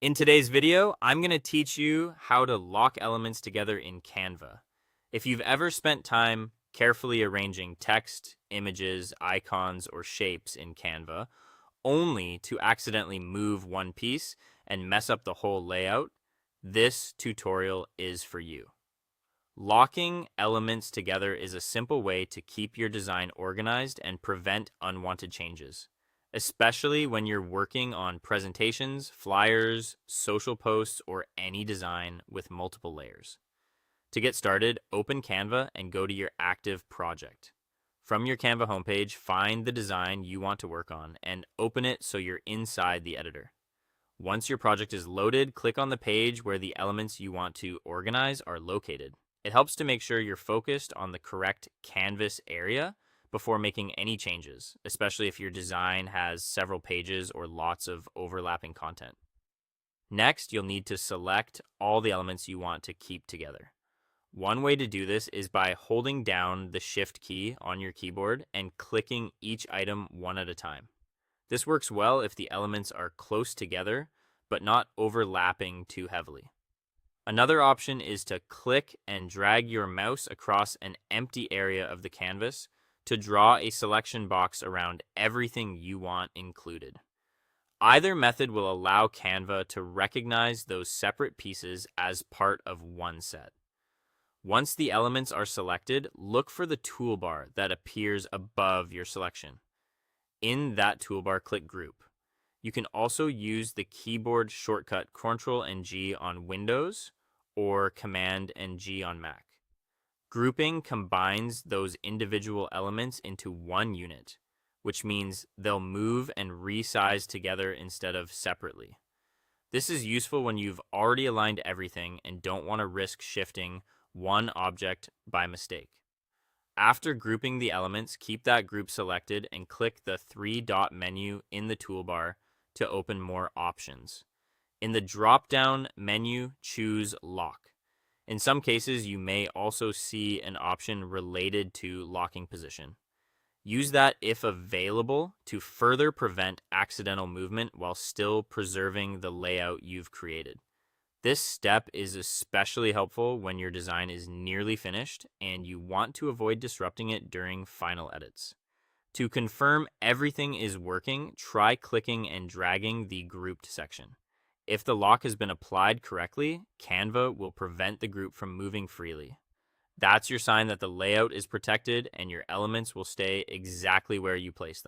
In today's video, I'm going to teach you how to lock elements together in Canva. If you've ever spent time carefully arranging text, images, icons, or shapes in Canva, only to accidentally move one piece and mess up the whole layout, this tutorial is for you. Locking elements together is a simple way to keep your design organized and prevent unwanted changes, especially when you're working on presentations, flyers, social posts, or any design with multiple layers. To get started, open Canva and go to your active project. From your Canva homepage, find the design you want to work on and open it so you're inside the editor. Once your project is loaded, click on the page where the elements you want to organize are located. It helps to make sure you're focused on the correct canvas area before making any changes, especially if your design has several pages or lots of overlapping content. Next, you'll need to select all the elements you want to keep together. One way to do this is by holding down the Shift key on your keyboard and clicking each item one at a time. This works well if the elements are close together, but not overlapping too heavily. Another option is to click and drag your mouse across an empty area of the canvas to draw a selection box around everything you want included. Either method will allow Canva to recognize those separate pieces as part of one set. Once the elements are selected, look for the toolbar that appears above your selection. In that toolbar, click Group. You can also use the keyboard shortcut Ctrl and G on Windows or Command and G on Mac. Grouping combines those individual elements into one unit, which means they'll move and resize together instead of separately. This is useful when you've already aligned everything and don't want to risk shifting one object by mistake. After grouping the elements, keep that group selected and click the three-dot menu in the toolbar to open more options. In the drop-down menu, choose Lock. In some cases, you may also see an option related to locking position. Use that if available to further prevent accidental movement while still preserving the layout you've created. This step is especially helpful when your design is nearly finished and you want to avoid disrupting it during final edits. To confirm everything is working, try clicking and dragging the grouped section. If the lock has been applied correctly, Canva will prevent the group from moving freely. That's your sign that the layout is protected and your elements will stay exactly where you place them.